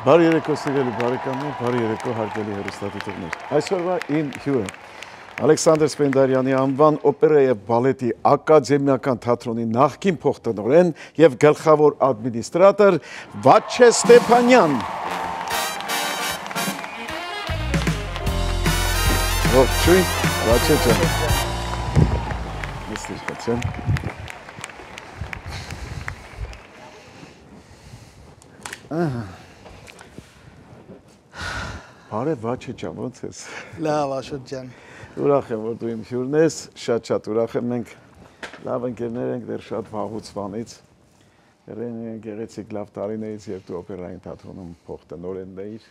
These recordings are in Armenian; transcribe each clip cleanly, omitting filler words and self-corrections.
Բարի երեկո սիրելի բարեկամներ, բարի երեկո հարգելի հեռուստադիտողներ։ Այսօրվա իմ հյուրը Ալեքսանդր Սպենդիարյանի անվան օպերա եւ բալետի ակադեմիական թատրոնի նախկին փոխտնօրեն եւ գլխավոր ադմինիստրատոր Վաչե Ստեփանյան։ Ողջույն, Վաչե ջան։ Մստիքացան։ Բարև Վաչե ջան, ո՞նց ես։ Լավ, Աշոտ ջան։ Ուրախ եմ, որ դու իմ հյուրն ես, շատ ուրախ եմ, մենք լավ ընկերներ ենք դեռ շատ վաղուց գեղեցիկ լավ տարիներից, երբ դու օպերային թատրոնում փոխտնօրենն էիր,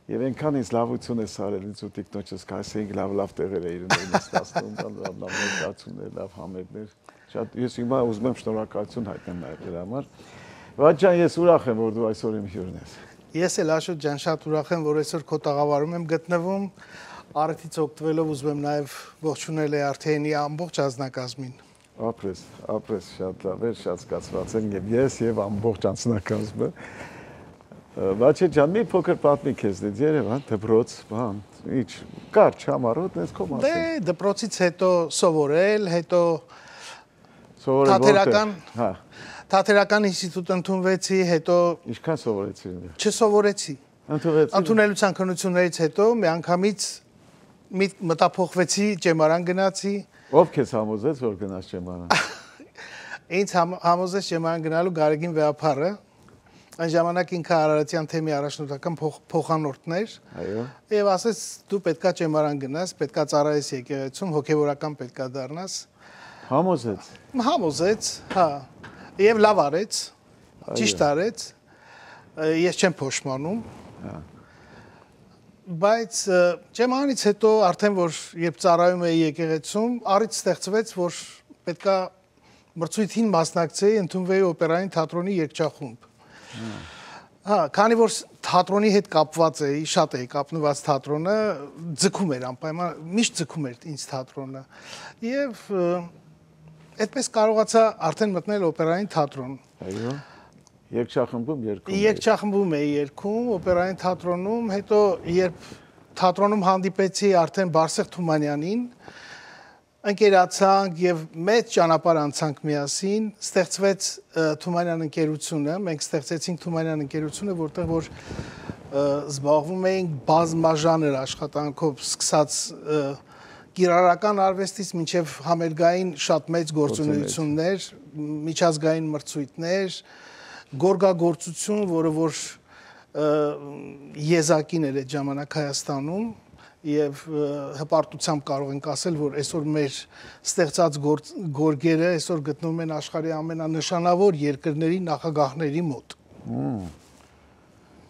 եւ այնքան ինձ լավություն ես արել, ինձ ու տիկնոջս կասեինք լավ տեղեր էիր նստածում, լավ ներկայացումներ, լավ համերգներ, շատ ես հիմա ուզում եմ շնորհակալություն հայտնեմ նաեւ դրա համար։ Վաչե ջան, ես ուրախ եմ, որ դու այսօր իմ հյուրն ես։ Ես էլ Աշոտ ջան, շատ ուրախ եմ, որ այսօր քո տաղավարում եմ գտնվում։ Առիթից օգտվելով ուզում եմ նաև ողջունել ERT-ի ամբողջ անձնակազմին։ Ապրես, շատ լավ է, շատ զգացված եմ եւ ես եւ ամբողջ անձնակազմը։ Վաչե ջան, մի փոքր պատմի քեզ դե Երևան, դպրոց, բան, ինչ, կար չամարոտ, ես քո մասին։ Դե դպրոցից հետո սովորել, հետո Թատերական ինստիտուտ ընդունվեցի, հետո Ինչքան սովորեցի։ Չսովորեցի։ Ընդունելության քննություններից հետո միանգամից մտափոխվեցի, ճեմարան գնացի։ Ով քեզ համոզեց, որ գնաս ճեմարան։ Ինձ համոզեց ճեմարան գնալու Գարեգին Վեհափառը։ Այն ժամանակ ինքը Արարատյան թեմի առաջնորդական փոխանորդն էր։ Այո։ Եվ ասեց դու պետքա ճեմարան գնաս, պետքա ծառայես եկեղեցում, հոգևորական պետքա դառնաս։ Համոզեց։ Համոզեց, հա։ Եվ լավ արեց, ճիշտ արեց, ես չեմ փոշմանում, բայց ճեմանից հետո արդեն որ երբ ծառայում էի եկեղեցում, առիթ ստեղծվեց, որ պետքա մրցույթին մասնակցեի, ընդունվեի օպերային թատրոնի երգչախումբ։ Քանի որ թատրոնի հետ կապված էի, շատ էի կապնված թատրոնը, ձգում էր անպայման, միշտ ձգում էր ինձ թատրոնը, եւ այդպես կարողացա արդեն մտնել օպերային թատրոն։ Այո։ Երգչախմբում երգում։ Երգչախմբում էի երգում օպերային թատրոնում, հետո երբ թատրոնում հանդիպեցի արդեն Բարսեղ Թումանյանին, ընկերացանք եւ մեծ ճանապարհ անցանք միասին, ստեղծվեց Թումանյան ընկերությունը, մենք ստեղծեցինք Թումանյան ընկերությունը, որտեղ որ զբաղվում էինք բազմաժանր աշխատանքով, սկսած կիրառական արվեստից մինչև համերգային շատ մեծ գործունեություններ, միջազգային մրցույթներ, գորգագործություն, որը որ եզակին էր այդ ժամանակ Հայաստանում եւ հպարտությամբ կարող ենք ասել, որ այսօր մեր ստեղծած գորգերը այսօր գտնվում են աշխարհի ամենանշանավոր երկրների նախագահների մոտ։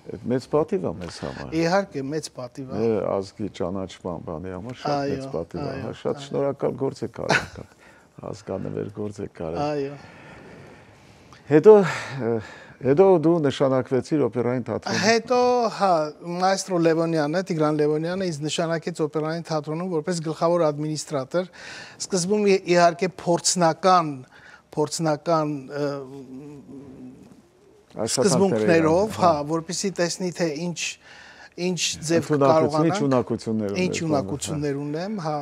Այդ մեծ պատիվ է մեզ համար։ Իհարկե, մեծ պատիվ է։ Ազգի ճանաչման բանի համար շատ մեծ պատիվ է, շատ շնորհակալ գործ եք արել, ազգանվեր գործ եք արել։ Այո։ Հետո դու նշանակվեցիր օպերային թատրոնում։ Հետո, հա, մայստրո Լևոնյանը, Տիգրան Լևոնյանը ինձ նշանակեց օպերային թատրոնում որպես գլխավոր ադմինիստրատոր։ Սկզբում իհարկե փորձնական սկզբունքներով, հա, որպեսզի տեսնի թե ինչ ձև կարողանանք, ինչ ունակություններ ունեմ, հա։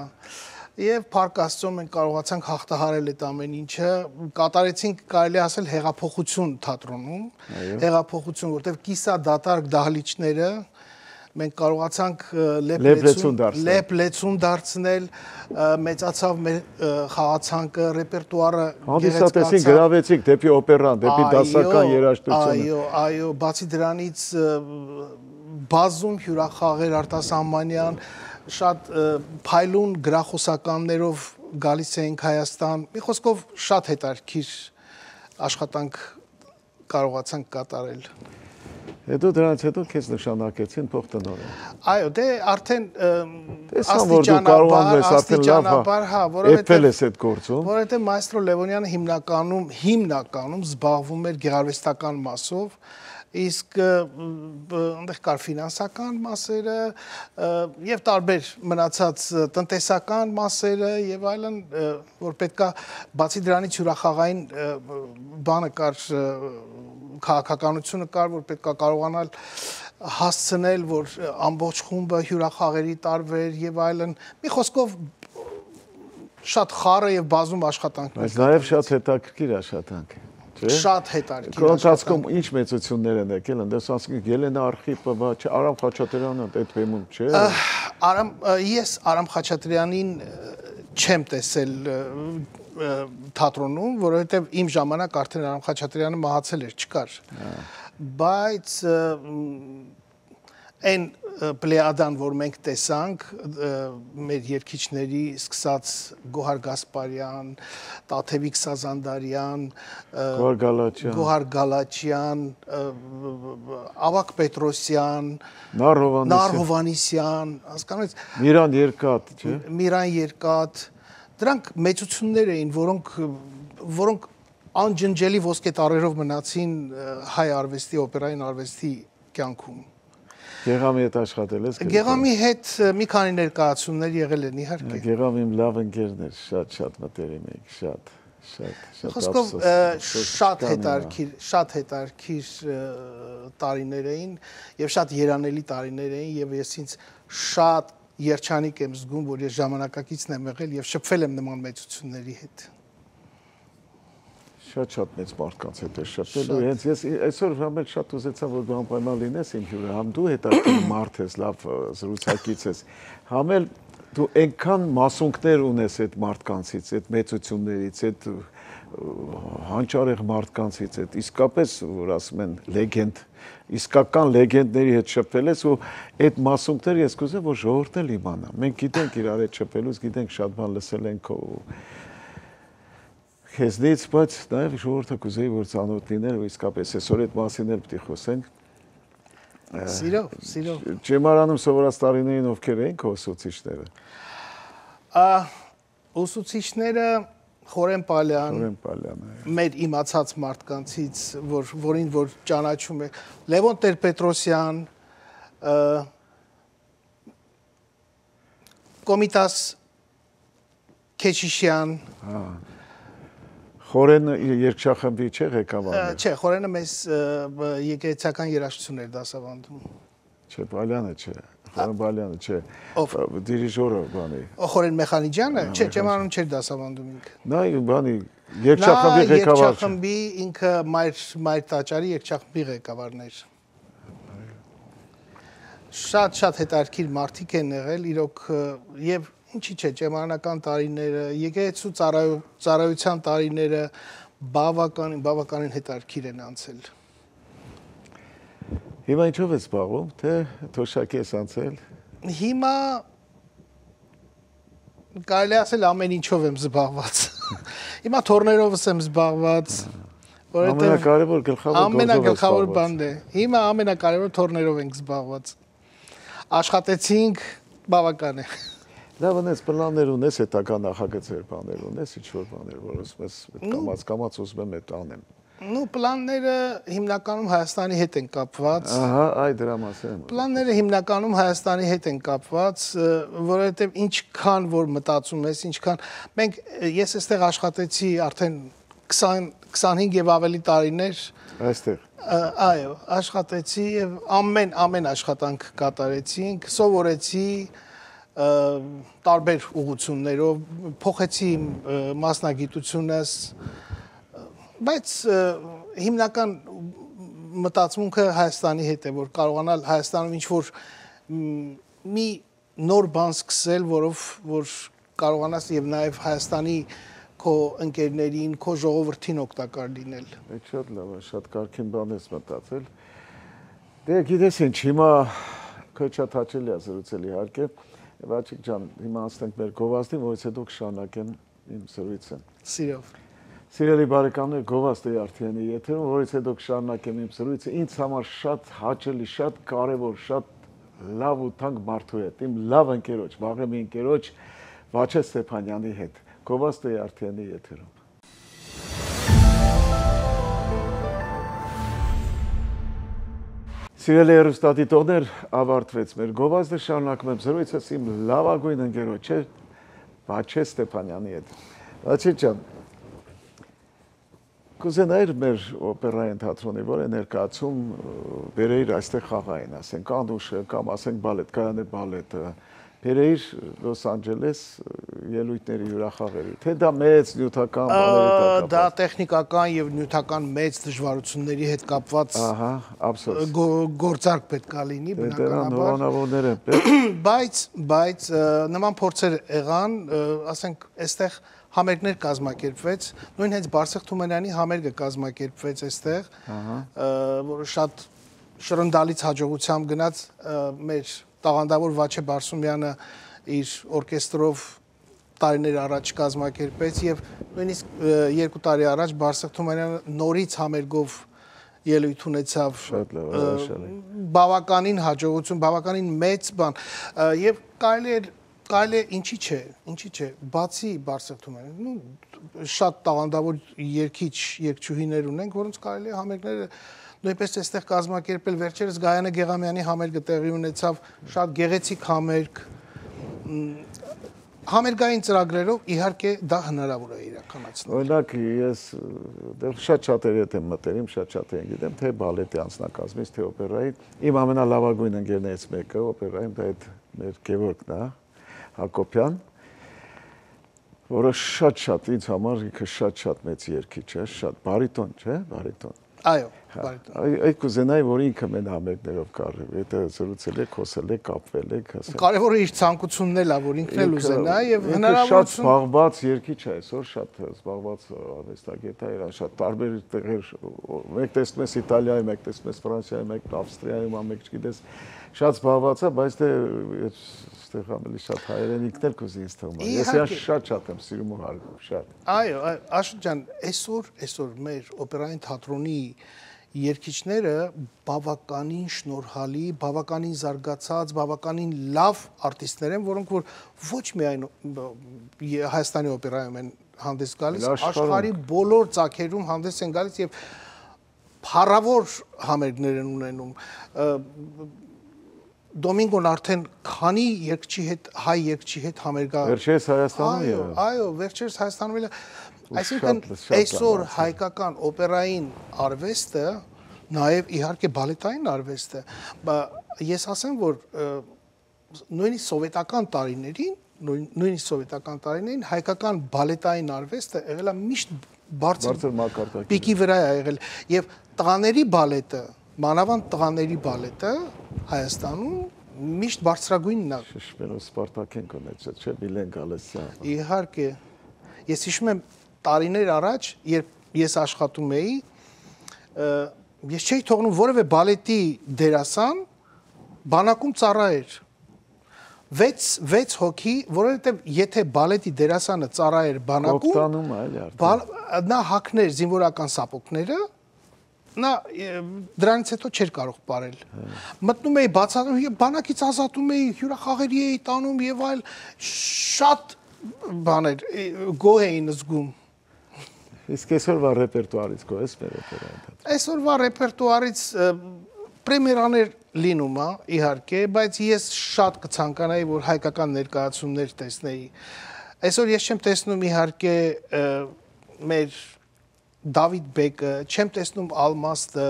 Եվ Փառք Աստծո մենք կարողացանք հաղթահարել այդ ամեն ինչը, կատարեցինք կարելի ասել հեղափոխություն թատրոնում, հեղափոխություն, որտեղ կիսադատարկ դահլիճները մենք կարողացանք լեփլեցուն դարձնել, մեծացավ մեր խաղացանկը, ռեպերտուարը հանդիսատեսին գրավեցիք դեպի օպերան, դեպի դասական երաժշտությունը։ Այո, բացի դրանից բազում հյուրախաղեր արտասահմանյան շատ փայլուն գրախոսականներով գալիս էինք Հայաստան։ Մի խոսքով շատ հետաքրքիր աշխատանք կարողացանք կատարել։ Հետո դրանից հետո քեզ նշանակեցին փոխտնօրեն։ Այո, դե արդեն աստիճանաբար, հա, որովհետև էս այդ գործում։ Որովհետև մայստրո Լևոնյանը հիմնականում զբաղվում էր գեղարվեստական մասով, իսկ այնտեղ կար ֆինանսական մասերը եւ տարբեր մնացած տնտեսական մասերը եւ այլն, որ պետքա բացի դրանից հյուրախաղային բանը կար, քաղաքականությունը կար, որ պետքա կարողանալ հասցնել, որ ամբողջ խումբը հյուրախաղերի տարվեր եւ այլն։ Մի խոսքով շատ խառը եւ բազում աշխատանք։ Բայց նաեւ շատ հետաքրքիր աշխատանք է, չէ՞։ Շատ հետաքրքիր։ Կոնտակտում ինչ մեծություններ են եկել, այնտես ասենք Ելենա Արխիպովա, Արամ Խաչատրյանը այդ բեմում, չէ՞։ Ես Արամ Խաչատրյանին չեմ տեսել թատրոնում, որովհետեւ իմ ժամանակ արդեն Արամ Խաչատրյանը մահացել էր, չկար։ Բայց այն պլեադան, որ մենք տեսանք մեր երգիչների սկսած Գոհար Գասպարյան, Տաթևիկ Սազանդարյան, Գոհար Գալաչյան, Ավակ Պետրոսյան, Նար Հովանիսյան, հասկանում եք, Միրան Երկաթ, չէ՞։ Միրան Երկաթ, դրանք մեծություններ էին, որոնք անջնջելի ոսկե տառերով մնացին հայ արվեստի, օպերային արվեստի կյանքում։ Գեղամի հետ աշխատել ես։ Գեղամի հետ մի քանի ներկայացումներ եղել են, իհարկե։ Գեղամի իմ լավ ընկերն էր, շատ մտերիմ էինք, շատ Խոսքով շատ հետարքիր տարիներ էին եւ շատ երանելի տարիներ էին եւ ես ինձ շատ երջանիկ եմ զգում, որ ես ժամանակակիցն եմ եղել եւ շփվել եմ նման մեծությունների հետ։ Շատ մեծ մարդկանց հետ է շփվել ու հենց ես այսօր համ էլ շատ ուզեցա որ դու անպայման լինես իմ հյուրը, համ դու հետաքրքիր մարդ ես, լավ զրուցակից ես, համ էլ դու այնքան մասունքներ ունես այդ մարդկանցից, այդ մեծություններից, այդ հանճարեղ մարդկանցից, այդ իսկապես որ ասում են լեգենդ, իսկական լեգենդների հետ շփվել ես ու այդ մասունքները ես կուզեմ որ ժողովուրդն էլ իմանա։ Մենք գիտենք իրար հետ շփվելուց, գիտենք շատ բան լսել ենք քեզնից, բայց նաև ժողովուրդը կուզեի որ ծանոթ լիներ ու իսկապես այսօր այդ մասին էլ պիտի խոսենք։ Սիրով։ Ջեմարանում սովորած տարիներին ովքեր էին քո ուսուցիչները։ Ուսուցիչները Խորեն Պալյան, մեր իմացած մարդկանցից, որին որ ճանաչում է, Լևոն Տեր-Պետրոսյան, Կոմիտաս Քեչիշյան, Խորենը երգչախմբի չէ ղեկավարը։ Չէ, Խորենը մեզ եկեղեցական երաժշտություն էր դասավանդում։ Չէ, Բալյանը չէ, Խորեն Բալյանը չէ։ Դիրիժորը բանի։ Խորեն Մեխանիջյանը, չէ, Ջեմարանում չէր դասավանդում ինքը։ Նա բանի երգչախմբի ղեկավար։ Երգչախմբի ինքը մայր տաճարի երգչախմբի ղեկավարն էր։ Շատ հետաքրքիր մարդիկ են եղել, իրոք եւ ինչի՞ չէ, ջեմարանական տարիները, եկեղեցու ծառայության տարիները բավականին հետաքրքիր են անցել։ Հիմա ինչով ես զբաղվում, թե թոշակի ես անցել։ Հիմա կարելի ասել ամեն ինչով եմ զբաղված։ Հիմա թորներովս եմ զբաղված, որովհետև ամենակարևոր բանն է։ Հիմա ամենակարևոր թորներով ենք զբաղված։ Աշխատեցինք, բավական է։ Լավ, ունես պլաններ ունես, հետագա նախագծեր բաներ ունես, ինչ-որ բաներ, որ ասում ես կամաց ուզում եմ այդ անեմ։ Պլանները հիմնականում Հայաստանի հետ են կապված։ Ահա, այ դրա մասին եմ։ Պլանները հիմնականում Հայաստանի հետ են կապված, որովհետև ինչքան որ մտածում ես, ինչքան ես այստեղ աշխատեցի արդեն 25 եւ ավելի տարիներ այստեղ։ Այո, աշխատեցի եւ ամեն աշխատանք կատարեցինք, սովորեցի տարբեր ուղղություններով, փոխեցի մասնագիտությունս, բայց հիմնական մտածմունքը Հայաստանի հետ է, որ կարողանալ Հայաստանում ինչ-որ մի նոր բան սկսել, որ կարողանաս եւ նաեւ Հայաստանի քո ընկերներին, քո ժողովրդին օգտակար լինել։ Այդ շատ լավ է, շատ կարքին բան ես մտածել։ Դե գիտես ինչ, հիմա քո շատ հաճելի է զրուցել իհարկե։ Վաչիկ ջան, հիմա անցնենք մեր գովազդին, որից հետո կշարունակեմ իմ զրույցը։ Սիրով։ Սիրելի բարեկամներ, գովազդը արդյունի եթերում, որից հետո կշարունակեմ իմ զրույցը, ինձ համար շատ հաճելի, շատ կարևոր, շատ լավ ու թանկ մարդու հետ, իմ լավ ընկերոջ, վաղեմի ընկերոջ Վաչե Ստեփանյանի հետ։ Գովազդը արդյունի եթերում։ Սիրելի հեռուստադիտողներ, ավարտվեց մեր գովազդը, շարունակում եմ զրույցս իմ լավագույն ընկերոջ Վաչե Ստեփանյանի հետ։ Վաչե ջան, Կուզենայր մեր օպերային թատրոնի, որը ներկայացում բերեիր այստեղ խաղային, ասենք Անուշը կամ ասենք բալետ, Կայանե բալետը, բերեիր Լոս Անջելես ելույթների հյուրախաղերի, թե դա մեծ նյութական բաների հետ կապված։ Դա տեխնիկական եւ նյութական մեծ դժվարությունների հետ կապված գործարք պետք է լինի բնականաբար։ Բայց նման փորձեր եղան, ասենք այստեղ համերգներ կազմակերպվեց, նույն հենց Բարսեղ Թումանյանի համերգը կազմակերպվեց այստեղ, որը շատ շրնդալից հաջողությամբ գնաց, մեր տաղանդավոր Վաչե Բարսումյանը իր օրկեստրով տարիներ առաջ կազմակերպեց եւ նույնիսկ 2 տարի առաջ Բարսեղ Թումանյանը նորից համերգով ելույթ ունեցավ, բավականին հաջողություն, բավականին մեծ բան եւ կարելի է ինչի չէ, բացի Բարսեղ Թումանյանի, շատ տաղանդավոր երգիչ-երգչուհիներ ունենք, որոնց կարելի է համերգները նույնպես այստեղ կազմակերպել, վերջերս Գայանե Գեղամյանի համերգը տեղի ունեցավ, շատ գեղեցիկ համերգ, համերգային ծրագրերով իհարկե դա հնարավոր է իրականացնել։ Օրինակ ես դեռ շատ-շատերի հետ եմ մտերիմ, շատ-շատերին գիտեմ, թե բալետի անձնակազմից, թե օպերայի, իմ ամենալավագույն ընկերներից մեկը օպերայում դա այդ մեր Գևորգն է, Հակոբյան, որը շատ ինձ համար ինքը շատ մեծ երգիչ է, շատ բարիտոն, չէ՞, բարիտոն։ Այո, բարիտոն։ Այդ կուզենայի, որ ինքը մեն համերգներով կարի, եթե զրուցել եք, խոսել եք, կապվել եք, ասել։ Կարևորը իր ցանկությունն է, որ ինքն էլ ուզենա եւ հնարավորություն։ Շատ զբաղված երգիչ է այսօր, շատ զբաղված արվեստագետ է, իրան շատ տարբեր տեղեր, մեկ տեսնում ես Իտալիայում, մեկ տեսնում ես Ֆրանսիայում, մեկ Ավստրիայում, մեկ չգիտես, շատ զբաղված է, բայց դե այստեղ ավելի շատ հայերեն ինքն էլ կուզի ինձ թվում է։ Ես իրան շատ եմ սիրում ու հարգում, շատ։ Այո, Աշոտ ջան, այսօր մեր օպերային թատրոնի երգիչները բավականին շնորհալի, բավականին զարգացած, բավականին լավ արտիստներ են, որոնք որ ոչ միայն Հայաստանի օպերայում են հանդես գալիս, աշխարհի բոլոր ծագերում հանդես են գալիս եւ փառավոր համերգներ են ունենում։ Դոմինգոն արդեն քանի երգչի հետ, հայ երգչի հետ համերգա։ Վերջերս Հայաստանում եղավ։ Այո, վերջերս Հայաստանում եղավ։ Այսինքն այսօր հայկական օպերային արվեստը, նաև իհարկե բալետային արվեստը, ես ասեմ, որ նույնիսկ սովետական տարիներին հայկական բալետային արվեստը եղել է միշտ բարձր մակարդակի պիկի վրա է եղել եւ տղաների բալետը, մանավանդ տղաների բալետը Հայաստանում միշտ բարձրագույնն է։ Շշմելով Սպարտակեն կոնեցել, չէ՞, Միլեն Գալստյան։ Իհարկե։ Ես հիշում եմ տարիներ առաջ, երբ ես աշխատում էի, ես չէի թողնում որևէ բալետի դերասան բանակում ծառայեր։ 6 հոգի, որովհետև եթե բալետի դերասանը ծառայեր բանակում, նա հագներ զինվորական սապոգները, նա դրանից հետո չէր կարող ապրել։ Մտնում էի բացատրում, բանակից ազատում էի, հյուրախաղերի էի տանում եւ այլ, շատ բաներ գոհ էին զգում։ Իսկ այսօրվա ռեպերտուարից գոհ ես մեր օպերային թատրոնի։ Այսօրվա ռեպերտուարից պրեմիերաներ լինում է, իհարկե, բայց ես շատ կցանկանայի, որ հայկական ներկայացումներ տեսնեի։ Այսօր ես չեմ տեսնում իհարկե մեր Դավիթ Բեկը, չեմ տեսնում Ալմաստը,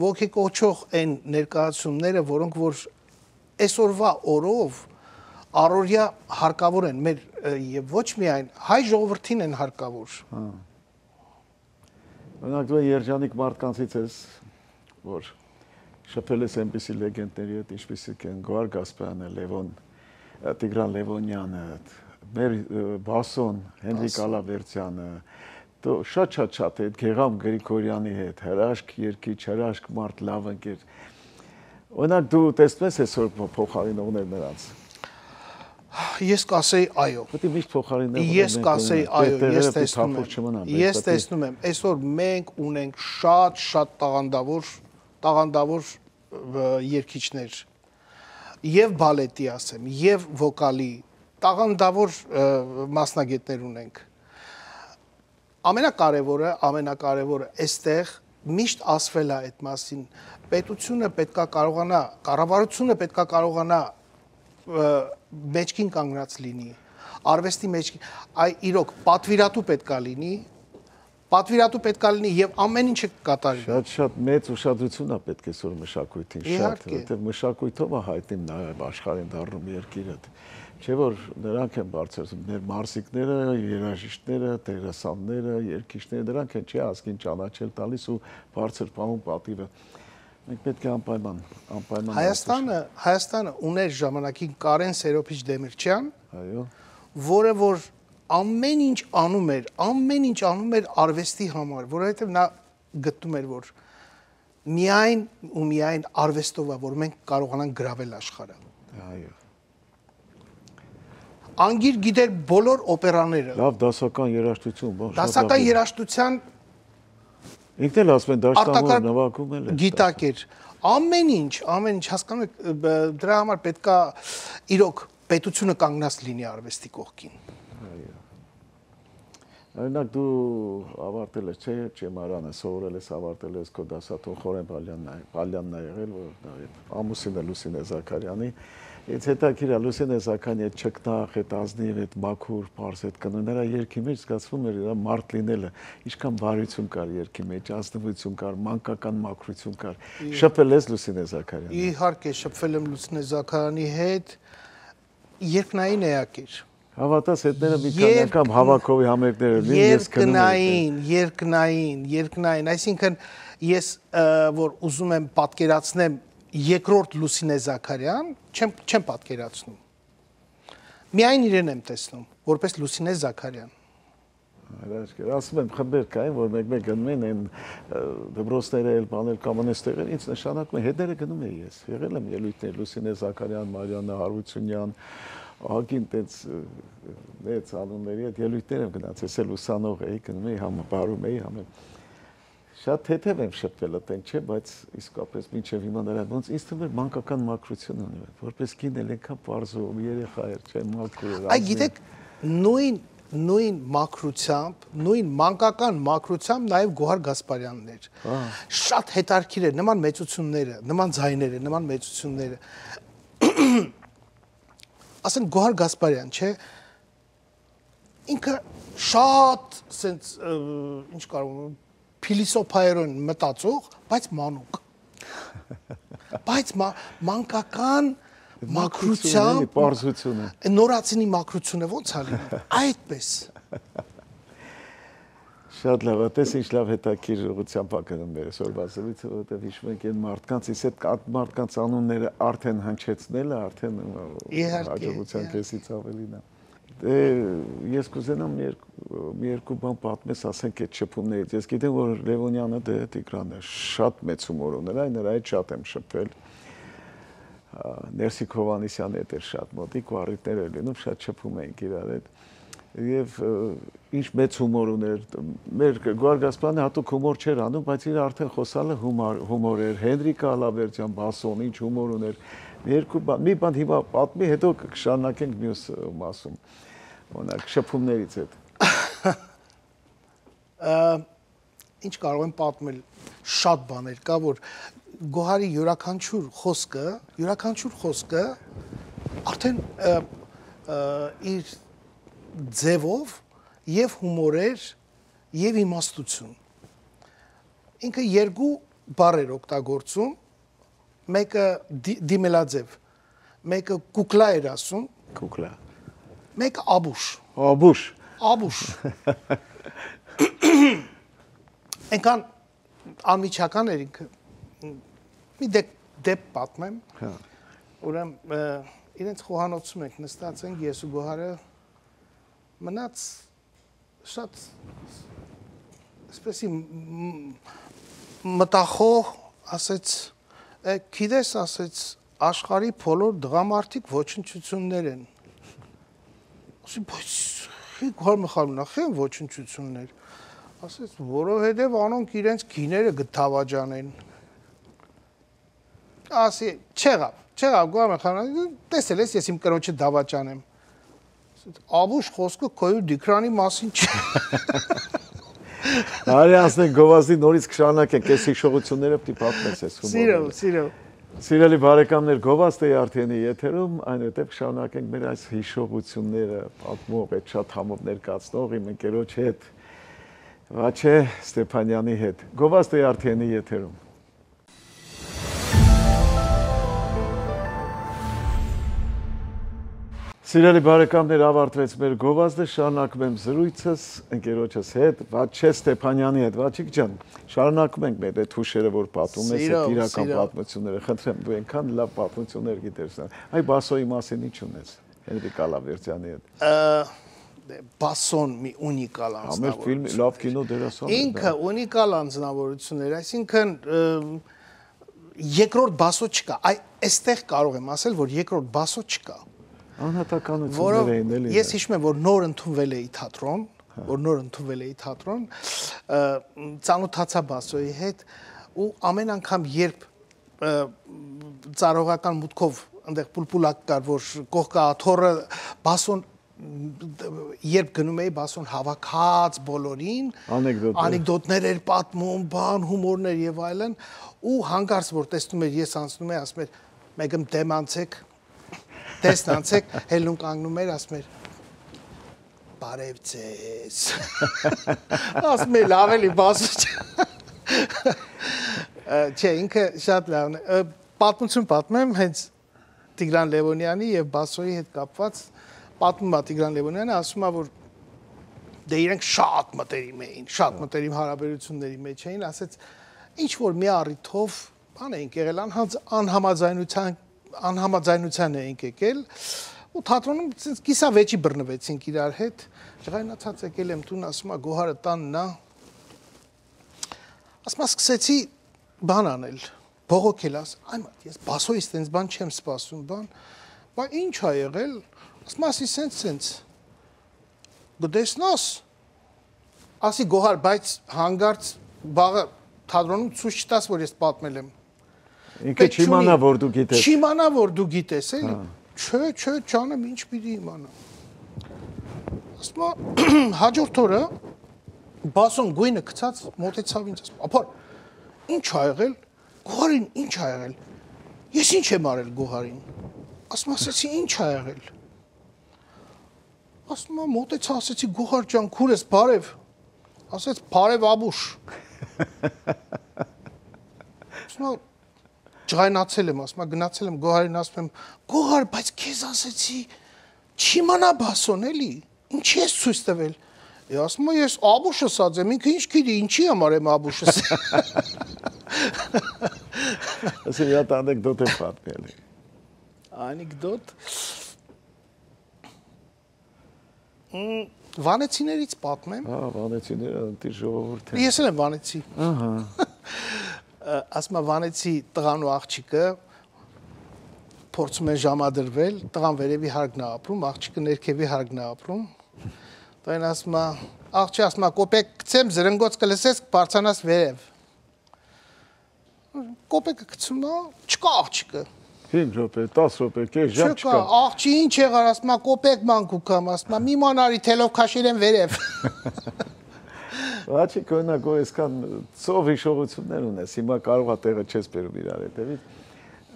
ոգեկոչող այն ներկայացումները, որոնք որ այսօրվա օրով առօրյա հարկավոր են մեր եւ ոչ միայն հայ ժողովրդին են հարկավոր։ Օրինակ դու երջանիկ մարդկանցից ես, որ շփվել ես այնպիսի լեգենդների հետ, ինչպիսիք են Գոհար Գասպարյանը, Տիգրան Լևոնյանը, մեր Բասոն, Հենրիկ Ալավերդյանը, դու շատ հետ Գեգամ Գրիգորյանի հետ, հրաշք երգիչ, հրաշք մարդ, լավ ընկեր։ Օրինակ դու տեսնում ես այսօր փոխարինողներ նրանց։ Ես կասեի այո։ Պետք է միշտ փոխարինել։ Ես կասեի այո, ես տեսնում եմ։ Ես տեսնում եմ, այսօր մենք ունենք շատ տաղանդավոր երգիչներ։ Եվ բալետի ասեմ, եւ վոկալի տաղանդավոր մասնագետներ ունենք։ Ամենակարևորը այստեղ միշտ ասվել է այդ մասին։ Պետությունը պետքա կարողանա, կառավարությունը պետքա կարողանա մեջքին կանգնած լինի, արվեստի մեջքին, այ իրոք պատվիրատու պետքա լինի, պատվիրատու պետք է լինի եւ ամեն ինչը կատարի։ Շատ մեծ ուշադրություն է պետք է սոր մշակույթին, շատ, որտեղ մշակույթով է հայտնի նաև աշխարհին դառնում երկիրը։ Չէ՞ որ նրանք են բարձրացնում մեր մարզիկները, երաժիշտները, դերասանները, երգիչները, դրանք են չի ասկին ճանաչել տալիս ու բարձր պահում պատիվը։ Մենք պետք է անպայման Հայաստանը ուներ ժամանակին Կարեն Սերոփիչ Դեմիրճյան, այո, որը որ ամեն ինչ անում էր արվեստի համար, որովհետև նա գտնում էր, որ միայն արվեստով է, որ մենք կարողանանք գրավել աշխարհը։ Այո։ Անգիր գիտեր բոլոր օպերաները։ Լավ դասական երաժշտություն, բան։ Դասական երաժշտության ինքն էլ ասում են դաշտամուր նվագում էլ է։ Գիտակ էր։ Ամեն ինչ հասկանում եք, դրա համար պետքա իրոք պետությունը կանգնած լինի արվեստի կողքին։ Այո։ Օրինակ դու ավարտել ես, չէ՞, Չեմարանը, սովորել ես, ավարտել ես քո դասատուն Խորեն Բալյանն ա եղել, որ ամուսինը Լուսինե Զաքարյանի։ It's հետաքրքիր է Լուսինե Զաքարյանի այդ ճգնախ, այդ ազնիվ, այդ մաքուր, պարզ այդ կնոները երգի մեջ զգացվում էր իր մարդ լինելը, ինչքան բարություն կար երգի մեջ, ազնվություն կար, մանկական մաքրություն կար։ Շփվել ես Լուսինե Զաքարյանի։ Իհարկե, շփվել եմ Լուսինե Զաքարյանի հետ, երկնային էակ էր։ Հավատաս հետները մի քանի անգամ հավաքովի համերգներ լինի, ես երկնային, այսինքն ես որ ուզում եմ պատկերացնեմ երկրորդ Լուսինե Զաքարյան, չեմ պատկերացնում։ Միայն իրեն եմ տեսնում, որպես Լուսինե Զաքարյան։ Այլաշխեր, ասում եմ խմբեր կային, որ մեկ գնում են այն դպրոցները, բաներ կամանեստեղեր, ինձ նշանակում է հետները գնում եմ ես։ Եղել եմ ելույթներ Լուսինե Զաքարյան, Մարիաննա Հարությունյան, Ահագին տենց մեծ անունների հետ ելույթներ եմ գնացել, ես էլ ուսանող էի, գնում էի համապարում էի, շատ թեթև եմ շփվել այդտեղ, չէ, բայց իսկապես մինչև հիմա նրա ոնց ինձ թվում էր մանկական մաքրություն ունի, որպես կին էլ այնքան պարզում երեխա էր, չէ, մաքուր էր։ Այ գիտեք, նույն մաքրությամբ, նույն մանկական մաքրությամբ նաև Գոհար Գասպարյանն էր։ Շատ հետաքրքիր էր նման մեծությունները, նման ձայները, նման մեծությունները։ Ասենք Գոհար Գասպարյան, չէ, ինքը շատ սենց ինչ կարող փիլիսոփայերեն մտածող, բայց մանուկ։ Բայց մանկական մաքրությամբ, պարզությունը, նորացինի մաքրությունը ոնց է լինում, այդպես։ Շատ լավ, այդպես ինչ լավ հետաքրքիր ուղղությամբ ակնում մեր այսօրվա զրույցը, որովհետև հիշում ենք այն մարդկանց, այդ մարդկանց անունները արդեն հնչեցնելը, արդեն հաջողության կեսից ավելին է։ Ես կուզենամ մի երկու բան պատմես, ասենք այդ շփումներից։ Ես գիտեմ, որ Լևոնյանը Տիգրանը շատ մեծ հումոր ուներ, նրա հետ շատ եմ շփվել։ Ներսիկ Հովհաննիսյանի հետ էր շատ մոտիկ, ու առիթներ էր լինում, շատ շփում էինք իրար հետ։ Եվ ինչ մեծ հումոր ուներ, մեր Գոհար Գասպարյանը հատուկ հումոր չէր անում, բայց իր արդեն խոսալը հումոր էր, Հենրիկ Ալավերդյան, բասոն, ինչ հումոր ուներ, մի բան հիմա պատմի, հետո կշարունակենք մյուս մասում, օրինակ շփումներից հետ։ Ինչ կարող եմ պատմել, շատ բաներ կա, որ Գոհարի յուրաքանչյուր խոսքը արդեն իր ձևով եւ հումոր էր եւ իմաստություն։ Ինքը երկու բառ էր օգտագործում, մեկը դիմելաձև, մեկը կուկլա էր ասում, կուկլա, մեկը աբուշ։ Այնքան անմիջական էր ինքը։ Մի դեպ պատմեմ։ Ուրեմն իրենց խոհանոցում ենք նստած ենք ես ու Գոհարը մնաց շատ այսպեսի մտախոհ ասեց գիտես ասեց աշխարհի բոլոր դղամարդիկ ոչնչություններ են ասի բայց Գոհար Միխայելովնա խեն ոչնչություններ ասեց որովհետև անոնք իրենց գիները գտավաճանեն ասի չեղավ Գոհար Միխայելովնա տեսել ես իմ կրոջը դավաճանեմ Աբուշ խոսքը քոյու դիկրանի մասին չէ։ Արի ասենք գովազդի նորից կշարունակենք այս հիշողությունները պիտի պատմես ես հումորը։ Սիրով։ Սիրելի բարեկամներ, գովազդը արդեն եթերում, այնուհետև կշարունակենք մեր այս հիշողությունները պատմող, այդ շատ համով ներկայացնող իմ ընկերոջ հետ Վաչե Ստեփանյանի հետ։ Գովազդը արդեն եթերում։ Սիրելի բարեկամներ, ավարտվեց մեր գովազդը, շարունակում եմ զրույցս ընկերոջս հետ, Վաչե Ստեփանյանի հետ։ Վաչիկ ջան, շարունակում ենք մեր այդ հուշերը, որ պատմում ես, այդ իրական պատմությունները։ Խնդրեմ, դու այնքան լավ պատմություններ գիտես։ Այ Բասոյի մասին ինչ ունես Հենրիկ Ալավերդյանի հետ։ Բասոն մի ունիկալ անձնավորություն։ Ամեր ֆիլմ, լավ կինո դերասան է։ Ինքը ունիկալ անձնավորություն էր, այսինքն երկրորդ Բասո չկա։ Այստեղ կարող եմ ասել, որ երկրորդ Բասո չկա։ Անհատականություններ էին էլի։ Ես հիշում եմ, որ նոր ընդունվել էի թատրոն, ծանոթացա Բասոյի հետ ու ամեն անգամ երբ ծառողական մուտքով այնտեղ պուլպուլակ կար, որ կողքը աթոռը Բասոն երբ գնում էի Բասոն հավաքած բոլորին, անեկդոտներ էր պատմում, բան, հումորներ եւ այլն, ու հանկարծ որ տեսնում էր ես անցնում եմ, ասում էր մեկը դեմ անցեք, տեսն անցեք, հելուն կանգնում էր, ասում էր բարև ձեզ։ Ասում էր ավելի Բասո։ Չէ, ինքը շատ լավն է։ Պատմություն պատմեմ հենց Տիգրան Լևոնյանի եւ Բասոյի հետ կապված պատմում է Տիգրան Լևոնյանը, ասում է, որ դե իրենք շատ մտերիմ էին, շատ մտերիմ հարաբերությունների մեջ էին, ասեց, ինչ որ մի առիթով բան էինք եղել, անհամաձայնության էինք եկել, ու թատրոնում կիսավեճի բռնվեցինք իրար հետ, ջղայնացած եկել եմ տուն, ասում է, Գոհարը տանն է, ասում է, սկսեցի բան անել, բողոքել, ասում, ես Բասոյից տենց բան չեմ սպասում, բան, բա ինչ ա եղել, ասում ասի սենց, գտեսնաս, ասի Գոհար, բայց հանգարց բաղը թատրոնում ցույց չտաս, որ ես պատմել եմ։ Ինքը չիմանա, որ դու գիտես։ Չիմանա, որ դու գիտես, էլի։ Չէ, ջանեմ, ինչ պիտի իմանամ։ Ասում է, հաջորդ օրը Բասոն գույնը գցած մոտեցավ ինձ, ասում, ապա ինչ ա եղել։ Գոհարին ինչ ա եղել։ Ես ինչ եմ արել Գոհարին։ Ասում ասեցի ինչ ա եղել։ Ասում եմ մոտեցա ասեցի Գոհար ջան քուրես բարև։ Ասեց բարև աբուշ։ Ասում եմ ջղայնացել եմ, ասում եմ գնացել եմ Գոհարին ասում եմ Գոհար, բայց քեզ ասեցի չիմանա Բասոն էլի։ Ինչի ես ցույց տվել։ Ասում եմ ես աբուշս ասեմ, ինքը ինչ գիտի, ինչի համար եմ աբուշս։ Ասում եմ անեկդոտ եմ պատմել։ Անեկդոտ Վանեցիներից պատմեմ։ Վանեցիները ընտիր ժողովուրդ են։ Ես էլ եմ վանեցի։ Ասում եմ վանեցի տղան ու աղջիկը փորձում են ժամադրվել, տղան վերևի հարկն է ապրում, աղջիկը ներքևի հարկն է ապրում։ Տղան ասում է, աղջիկը ասում է, կոպեկ գցեմ, զրնգոց կլսես, կբարձրանաս վերև։ Կոպեկը գցում է, չկա աղջիկը։ 5 րոպե, 10 րոպե, կես ժամ չկա։ Աղջի ինչ եղար, ասում է, կոպեկ մանկուկ եմ, ասում է, մի մանարի թելով քաշել եմ վերև։ Վաչիկ օրինակ այսքան ծով հիշողություններ ունես, հիմա կարող է տեղը չես բերում իրար հետևից,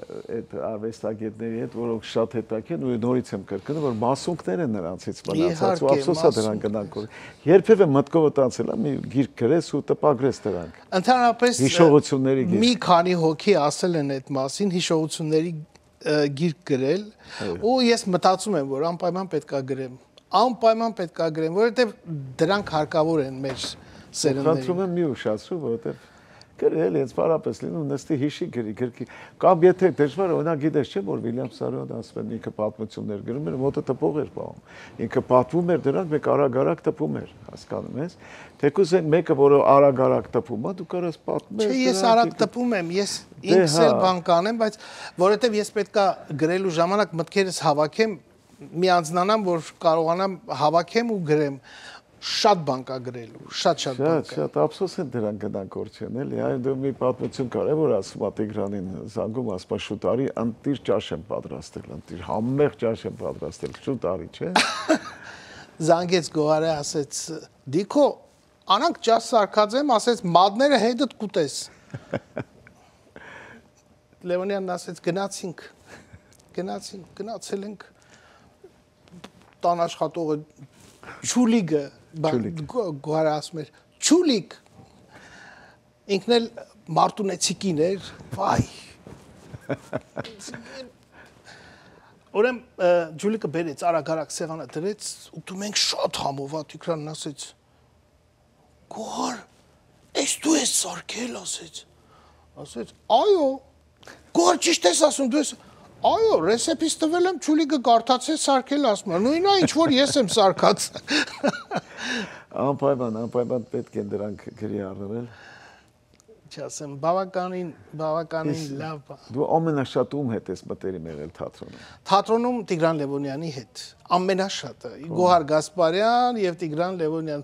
այդ արվեստագետների հետ, որոնք շատ հետաքրքիր ու նորից եմ կրկնում, որ մասունքներ են նրանցից մնացած ու ափսոս է դրան գնանք։ Երբևէ մտքովդ անցել է մի գիրք գրես ու տպագրես դրանք։ Ընդհանրապես հիշողությունների գիրք։ Մի քանի հոգի ասել են այդ մասին, հիշողությունների գիրք գրել, ու ես մտածում եմ, որ անպայման պետք է գրեմ։ Անպայման պետք է գրեմ, որովհետև դրանք հարկավոր են մեր սերնդներին։ Խնդրում եմ մի ուշացրու, որովհետև գրել ես պարապես լինում նստի հիշի գրքի կամ եթե դժվար օրինակ գիտես չէ որ Վիլյամ Սարոյանը ասում են ինքը պատմություններ գրում էր մոտը տպող էր պահում ինքը պատվում էր դրանք մեկ արագ տպում էր հասկանում ես թեկուզ այն մեկը որը արագ տպում է դու կարաս պատմես չէ ես արագ տպում եմ ես ինքս էլ բան կանեմ բայց որովհետև ես պետքա գրելու ժամանակ մտքերս հավաքեմ միանձնանամ որ կարողանամ հավաքեմ ու գրեմ շատ բան կա գրելու, շատ բան կա։ Շատ ափսոս են դրան գնանք օրչեն, էլի, այն դու մի պատմություն կար, որ ասում է Տիգրանին զանգում, ասում է շուտ արի, ընտիր ճաշ եմ պատրաստել, ընտիր համեղ ճաշ եմ պատրաստել, շուտ արի, չէ։ Զանգեց Գոհարը, ասեց, դիքո, անանք ճաշ սարքած եմ, ասեց, մադները հետդ կուտես։ Լևոնյանն ասեց, գնացել ենք, տան աշխատողը Չուլիգը Գոհարը ասում էր Չուլիկ ինքն էլ մարտունեցիկին էր, վայ։ Ուրեմն Ջուլիկը բերեց արագ սեղանը դրեց ու դու մենք շատ համոզված Տիգրանն ասեց Գոհար ես դու ես սարքել ասեց այո Գոհար ճիշտ ես ասում դու ես այո ռեսեպտից տվել եմ Ջուլիկը կարդացել սարքել ասում նույնա ինչ որ ես եմ սարքած անպայման պետք է դրանք գրի առնել Չասեմ, բավականին լավ բան։ Դու ամենաշատ ում հետ ես մտերիմ եղել թատրոնում։ Թատրոնում Տիգրան Լևոնյանի հետ, ամենաշատը։ Գոհար Գասպարյան եւ Տիգրան Լևոնյան։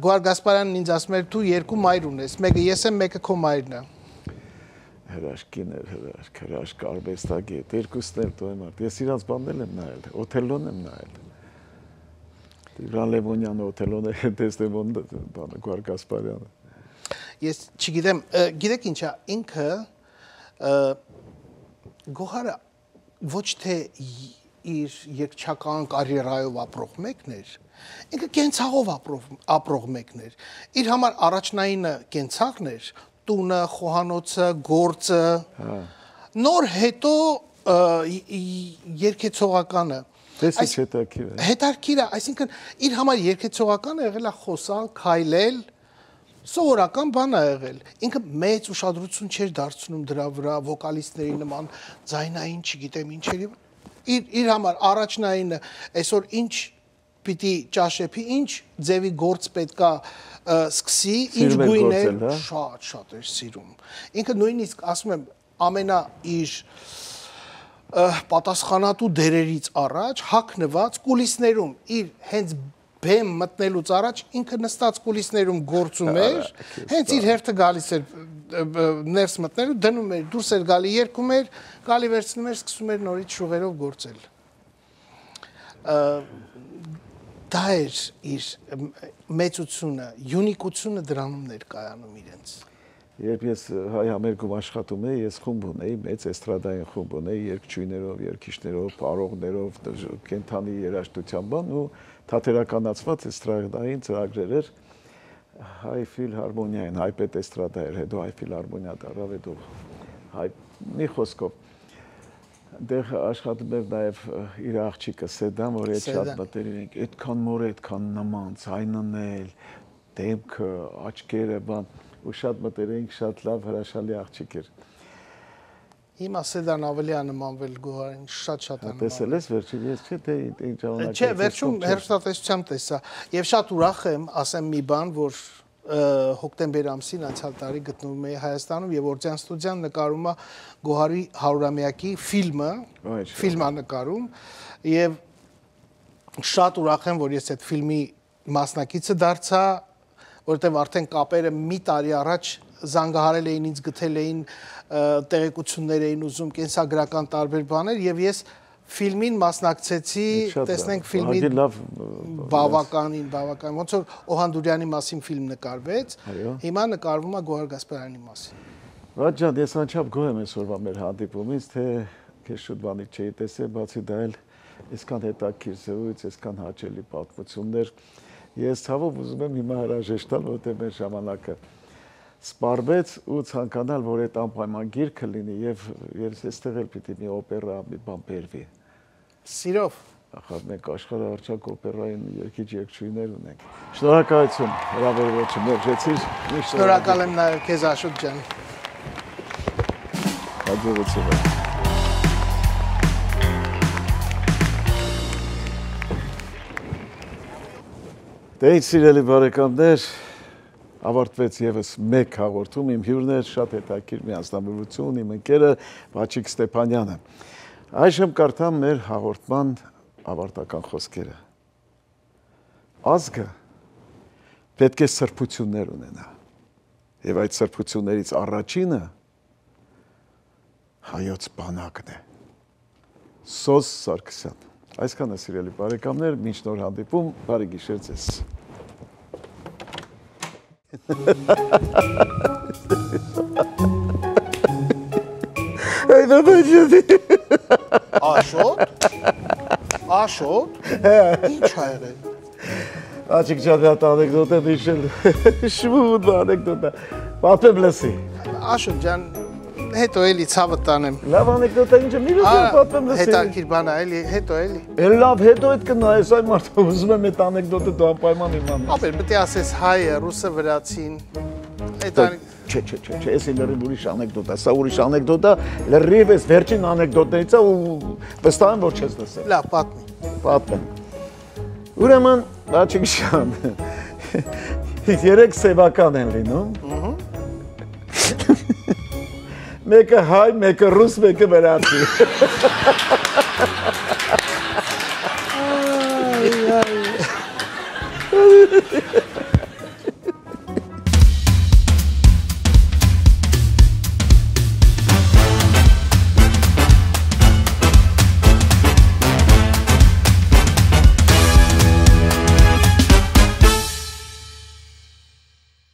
Գոհար Գասպարյանն ինձ ասում էր դու երկու մայր ունես, մեկը ես եմ, մեկը քո մայրն է։ Հրաշքին էր, հրաշք արվեստագետ, երկուսն էլ դու եմ արդ։ Ես իրանց բաննել եմ նայել, Օթելլոն եմ նայել։ Տիգրան Լևոնյանը Օթելլոն է տեսնում բանը Գոհար Գասպարյանը։ Ես չգիտեմ, գիտեք ինչա, ինքը Գոհարը ոչ թե իր երգչական կարիերայով ապրող մեկն էր, ինքը կենցաղով ապրող մեկն էր։ Իր համար առաջնայինը կենցաղն էր, տունը, խոհանոցը, գործը։ Նոր հետո երգեցողականը։ Տեսից հետաքրքիր է։ Հետաքրքիր է, այսինքն իր համար երգեցողականը եղել է խոսալ, քայլել Սովորական բան է եղել։ Ինքը մեծ ուշադրություն չէր դարձնում դրա վրա, վոկալիստների նման ձայնային, չգիտեմ ինչերի։ Իր համար առաջնայինը այսօր ինչ պիտի ճաշեփի, ինչ ձևի գործ պետքա սկսի, ինչ գույներ, շատ էր սիրում։ Ինքը նույնիսկ ասում եմ ամենա իր պատասխանատու դերերից առաջ հագնված կուլիսներում իր հենց բեմ մտնելուց առաջ ինքը նստած կուլիսներում գործում էր, հենց իր հերթը գալիս էր ներս մտնելու, դնում էր, դուրս էր գալի, երգում էր, գալի վերցնում էր, սկսում էր նորից շուղերով գործել։ Դա էր իր մեծությունը, յունիկությունը դրանում ներկայանում իրենց։ Երբ ես հայ համերգում աշխատում էի, ես խումբ ունեի, մեծ էստրադային խումբ ունեի, երգչուհիներով, երգիչներով, պարողներով, կենթանի երաժշտության բան ու թատերականացված էստրադային ծրագրեր էր հայ ֆիլհարմոնիային, հայպետ էստրադա էր, հետո հայ ֆիլհարմոնիա դառավ, հետո հայ մի խոսքով դեղ աշխատում էր նաև իր աղջիկը Սեդան, որ այդ շատ մտերիմ ենք, այդքան մոր, այդքան նման, ձայննել, դեմքը, աչքերը, բան ու շատ մտերենք, շատ լավ հրաշալի աղջիկ էր։ Հիմա Սեդան ավելի աննմանվել Գոհարին, շատ աննմանվել։ Տեսել ես վերջին, ես չէ թե ինչ ժամանակ։ Չէ, վերջում հեռուստատեսությամբ տեսա։ Եվ շատ ուրախ եմ, ասեմ մի բան, որ հոկտեմբեր ամսին անցյալ տարի գտնվում էի Հայաստանում եւ Օրձյան ստուդիան նկարում է Գոհարի 100-ամյակի ֆիլմը, ֆիլմա նկարում եւ շատ ուրախ եմ, որ ես այդ ֆիլմի մասնակիցը դարձա, որովհետեւ արդեն կապերը մի տարի առաջ զանգահարել էին ինձ, գտել էին տեղեկություններ էին ուզում, կենսագրական տարբեր բաներ եւ ես ֆիլմին մասնակցեցի, տեսնենք ֆիլմի բավականին, ոնց որ Օհանդուրյանի մասին ֆիլմ նկարվեց, հիմա նկարվում է Գոհար Գասպարյանի մասին։ Վատ ջան, ես անչափ գոհ եմ այսօրվա մեր հանդիպումից, թե քեզ շուտ բանից չէի տեսել, բացի դա էլ այսքան հետաքրքիր զրույց, այսքան հաճելի պատմություններ։ Ես ցավով ուզում եմ հիմա հրաժեշտ տալ, որտեղ մեր ժամանակը սպառվեց ու ցանկանալ, որ այդ անպայման գիրքը լինի եւ ես այստեղ էլ պիտի մի օպերա, մի բան բերվի։ Սիրով։ Ախր մենք աշխարհի արժեք օպերային երգիչ-երգչուհիներ ունենք։ Շնորհակալություն, հրավերոջը մերժեցիր։ Շնորհակալ եմ նաեւ քեզ Աշոտ ջան։ Հաջողություն։ Դե ինչ սիրելի բարեկամներ, ավարտվեց եւս մեկ հաղորդում, իմ հյուրն էր շատ հետաքրքիր մի անձնավորություն, իմ ընկերը Վաչիկ Ստեփանյանը։ Այժմ կարդամ մեր հաղորդման ավարտական խոսքերը։ Ազգը պետք է սրբություններ ունենա։ Եվ այդ սրբություններից առաջինը հայոց բանակն է։ Սոզ Սարգսյան։ Այսքանը սիրելի բարեկամներ, մինչ նոր հանդիպում, բարի գիշեր ձեզ։ Աշոտ, ինչ ա եղել։ Աչիկ շատ անեկդոտ է դիշել, շմուտ անեկդոտ է, պատմեմ լսի։ Աշոտ ջան, հետո էլի ցավը տանեմ։ Լավ անեկդոտ է, ինչը մի պատմեմ լսի։ Հետաքրքիր բան է, էլի, հետո էլի։ Էլ լավ, հետո այդ կնայես այ մարդը, ուզում եմ այդ անեկդոտը դու անպայման իմանաս։ Ապեր, պետք է ասես հայը, ռուսը, վրացին։ Այդ Չէ, էս լրիվ ուրիշ անեկդոտ է, սա ուրիշ անեկդոտ է, լրիվ էս վերջին անեկդոտներից է ու վստահ եմ, որ չես լսել։ լավ, պատմի։ Պատմեմ։ Ուրեմն, Աչիկ ջան, 3 սևական են լինում։ Մեկը հայ, մեկը ռուս, մեկը վրացի։